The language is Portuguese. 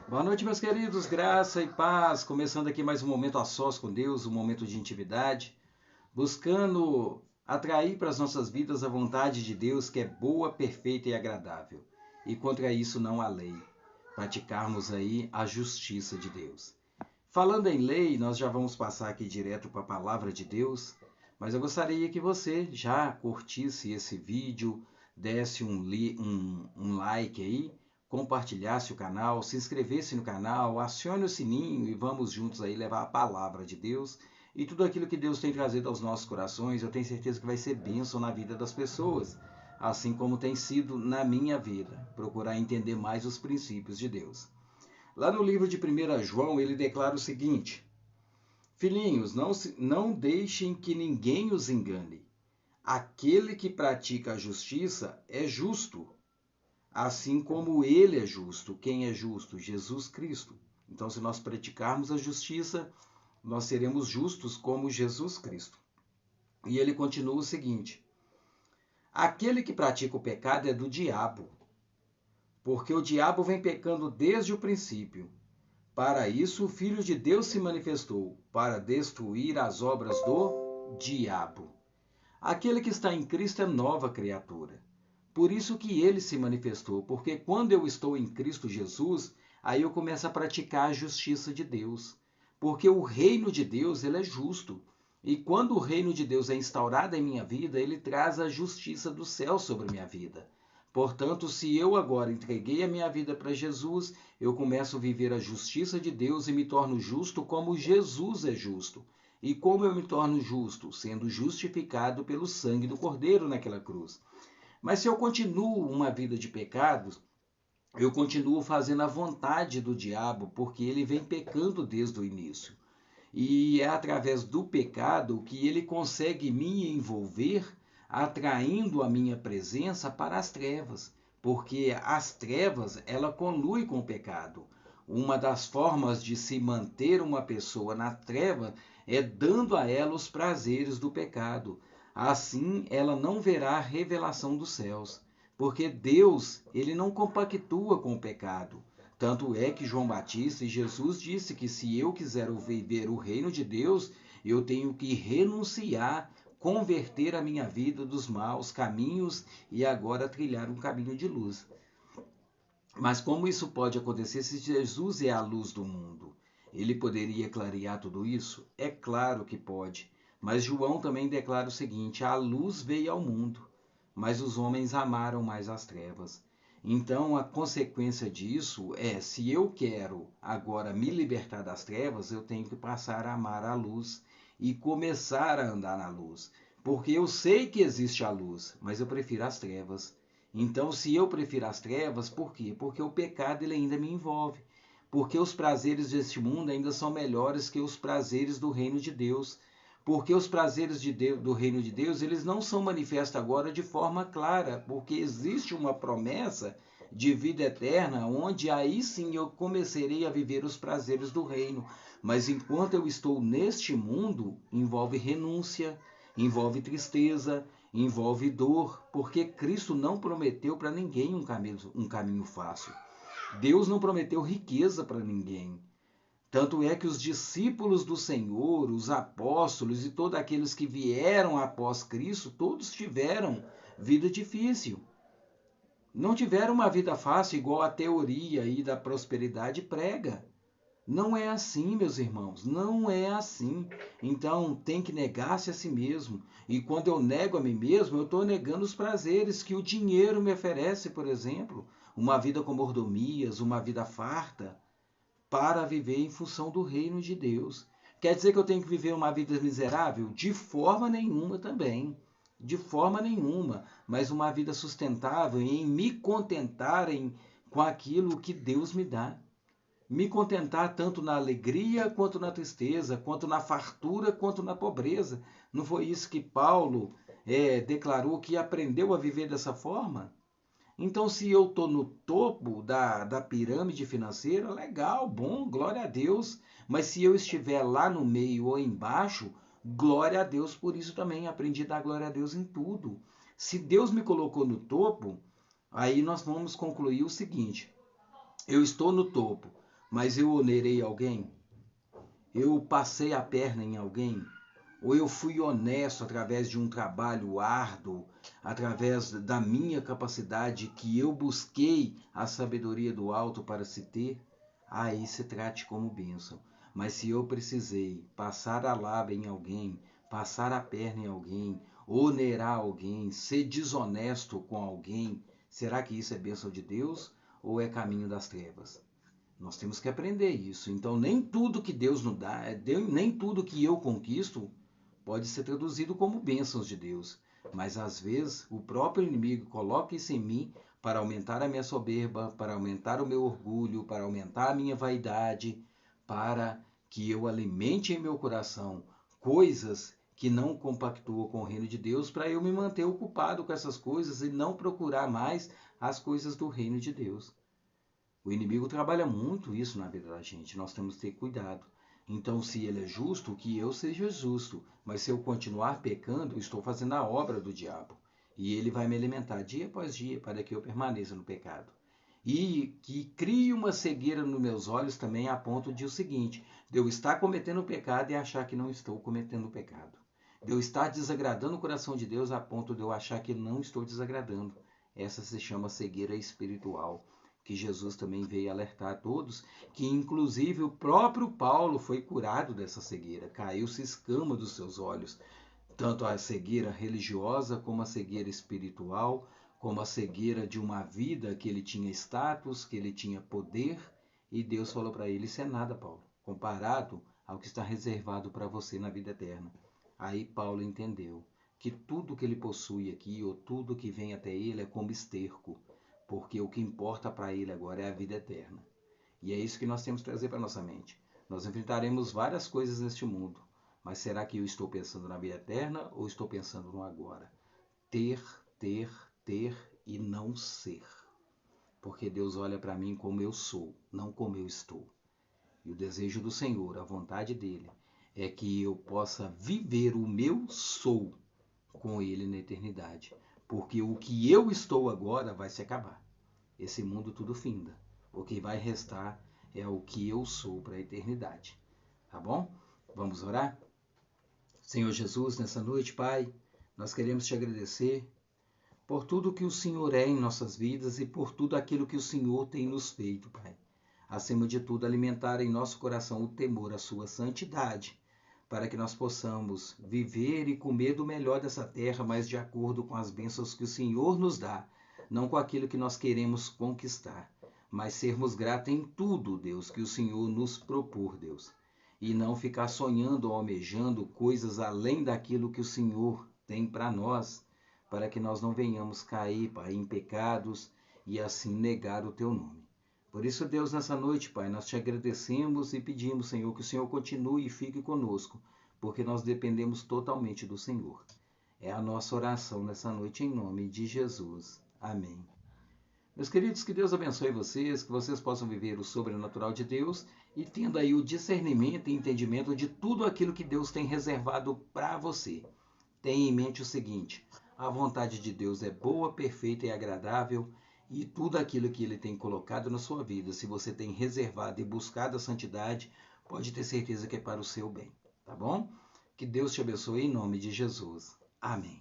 Boa noite, meus queridos, graça e paz. Começando aqui mais um momento a sós com Deus, um momento de intimidade, buscando atrair para as nossas vidas a vontade de Deus, que é boa, perfeita e agradável. E contra isso não há lei. Praticarmos aí a justiça de Deus. Falando em lei, nós já vamos passar aqui direto para a palavra de Deus, mas eu gostaria que você já curtisse esse vídeo, desse um like aí, compartilhasse o canal, se inscrevesse no canal, acione o sininho e vamos juntos aí levar a palavra de Deus e tudo aquilo que Deus tem trazido aos nossos corações. Eu tenho certeza que vai ser bênção na vida das pessoas, assim como tem sido na minha vida, procurar entender mais os princípios de Deus. Lá no livro de 1 João, ele declara o seguinte: Filhinhos, não deixem que ninguém os engane. Aquele que pratica a justiça é justo, assim como ele é justo. Quem é justo? Jesus Cristo. Então, se nós praticarmos a justiça, nós seremos justos como Jesus Cristo. E ele continua o seguinte: aquele que pratica o pecado é do diabo, porque o diabo vem pecando desde o princípio. Para isso, o Filho de Deus se manifestou, para destruir as obras do diabo. Aquele que está em Cristo é nova criatura. Por isso que ele se manifestou, porque quando eu estou em Cristo Jesus, aí eu começo a praticar a justiça de Deus. Porque o reino de Deus, ele é justo. E quando o reino de Deus é instaurado em minha vida, ele traz a justiça do céu sobre minha vida. Portanto, se eu agora entreguei a minha vida para Jesus, eu começo a viver a justiça de Deus e me torno justo como Jesus é justo. E como eu me torno justo? Sendo justificado pelo sangue do Cordeiro naquela cruz. Mas se eu continuo uma vida de pecados, eu continuo fazendo a vontade do diabo, porque ele vem pecando desde o início. E é através do pecado que ele consegue me envolver, atraindo a minha presença para as trevas, porque as trevas, ela colui com o pecado. Uma das formas de se manter uma pessoa na treva é dando a ela os prazeres do pecado. Assim, ela não verá a revelação dos céus, porque Deus, ele não compactua com o pecado. Tanto é que João Batista e Jesus disse que se eu quiser viver o reino de Deus, eu tenho que renunciar, converter a minha vida dos maus caminhos e agora trilhar um caminho de luz. Mas como isso pode acontecer se Jesus é a luz do mundo? Ele poderia clarear tudo isso? É claro que pode. Mas João também declara o seguinte: a luz veio ao mundo, mas os homens amaram mais as trevas. Então, a consequência disso é: se eu quero agora me libertar das trevas, eu tenho que passar a amar a luz e começar a andar na luz. Porque eu sei que existe a luz, mas eu prefiro as trevas. Então, se eu prefiro as trevas, por quê? Porque o pecado ele ainda me envolve. Porque os prazeres deste mundo ainda são melhores que os prazeres do reino de Deus. Porque os prazeres do reino de Deus, eles não são manifestos agora de forma clara, porque existe uma promessa de vida eterna, onde aí sim eu começarei a viver os prazeres do reino. Mas enquanto eu estou neste mundo, envolve renúncia, envolve tristeza, envolve dor, porque Cristo não prometeu para ninguém um caminho fácil. Deus não prometeu riqueza para ninguém. Tanto é que os discípulos do Senhor, os apóstolos e todos aqueles que vieram após Cristo, todos tiveram vida difícil. Não tiveram uma vida fácil igual a teoria aí da prosperidade prega. Não é assim, meus irmãos, não é assim. Então tem que negar-se a si mesmo. E quando eu nego a mim mesmo, eu estou negando os prazeres que o dinheiro me oferece, por exemplo. Uma vida com mordomias, uma vida farta, para viver em função do reino de Deus. Quer dizer que eu tenho que viver uma vida miserável? De forma nenhuma também. De forma nenhuma. Mas uma vida sustentável em me contentar com aquilo que Deus me dá. Me contentar tanto na alegria quanto na tristeza, quanto na fartura quanto na pobreza. Não foi isso que Paulo declarou que aprendeu a viver dessa forma? Então, se eu estou no topo da pirâmide financeira, legal, bom, glória a Deus. Mas se eu estiver lá no meio ou embaixo, glória a Deus por isso também. Aprendi a dar glória a Deus em tudo. Se Deus me colocou no topo, aí nós vamos concluir o seguinte: eu estou no topo, mas eu onerei alguém? Eu passei a perna em alguém? Ou eu fui honesto através de um trabalho árduo, através da minha capacidade que eu busquei a sabedoria do alto para se ter? Aí se trate como bênção. Mas se eu precisei passar a lábia em alguém, passar a perna em alguém, onerar alguém, ser desonesto com alguém, será que isso é bênção de Deus ou é caminho das trevas? Nós temos que aprender isso. Então, nem tudo que Deus nos dá, nem tudo que eu conquisto pode ser traduzido como bênçãos de Deus. Mas, às vezes, o próprio inimigo coloca isso em mim para aumentar a minha soberba, para aumentar o meu orgulho, para aumentar a minha vaidade, para que eu alimente em meu coração coisas que não compactuam com o reino de Deus, para eu me manter ocupado com essas coisas e não procurar mais as coisas do reino de Deus. O inimigo trabalha muito isso na vida da gente, nós temos que ter cuidado. Então, se ele é justo, que eu seja justo. Mas se eu continuar pecando, eu estou fazendo a obra do diabo. E ele vai me alimentar dia após dia para que eu permaneça no pecado. E que crie uma cegueira nos meus olhos também a ponto de o seguinte, de eu estar cometendo pecado e achar que não estou cometendo pecado. De eu estar desagradando o coração de Deus a ponto de eu achar que não estou desagradando. Essa se chama cegueira espiritual, que Jesus também veio alertar a todos, que inclusive o próprio Paulo foi curado dessa cegueira, caiu-se escama dos seus olhos, tanto a cegueira religiosa como a cegueira espiritual, como a cegueira de uma vida que ele tinha status, que ele tinha poder, e Deus falou para ele, isso é nada, Paulo, comparado ao que está reservado para você na vida eterna. Aí Paulo entendeu que tudo que ele possui aqui, ou tudo que vem até ele, é como esterco, porque o que importa para ele agora é a vida eterna. E é isso que nós temos que trazer para nossa mente. Nós enfrentaremos várias coisas neste mundo, mas será que eu estou pensando na vida eterna ou estou pensando no agora? Ter e não ser. Porque Deus olha para mim como eu sou, não como eu estou. E o desejo do Senhor, a vontade dele, é que eu possa viver o meu sou com ele na eternidade. Porque o que eu estou agora vai se acabar. Esse mundo tudo finda. O que vai restar é o que eu sou para a eternidade. Tá bom? Vamos orar? Senhor Jesus, nessa noite, Pai, nós queremos te agradecer por tudo que o Senhor é em nossas vidas e por tudo aquilo que o Senhor tem nos feito, Pai. Acima de tudo, alimentar em nosso coração o temor à sua santidade, para que nós possamos viver e comer do melhor dessa terra, mas de acordo com as bênçãos que o Senhor nos dá, não com aquilo que nós queremos conquistar, mas sermos gratos em tudo, Deus, que o Senhor nos propor, Deus, e não ficar sonhando ou almejando coisas além daquilo que o Senhor tem para nós, para que nós não venhamos cair, Pai, em pecados e assim negar o Teu nome. Por isso, Deus, nessa noite, Pai, nós te agradecemos e pedimos, Senhor, que o Senhor continue e fique conosco, porque nós dependemos totalmente do Senhor. É a nossa oração nessa noite em nome de Jesus. Amém. Meus queridos, que Deus abençoe vocês, que vocês possam viver o sobrenatural de Deus e tendo aí o discernimento e entendimento de tudo aquilo que Deus tem reservado para você. Tenha em mente o seguinte, a vontade de Deus é boa, perfeita e agradável, e tudo aquilo que Ele tem colocado na sua vida, se você tem reservado e buscado a santidade, pode ter certeza que é para o seu bem, tá bom? Que Deus te abençoe em nome de Jesus. Amém.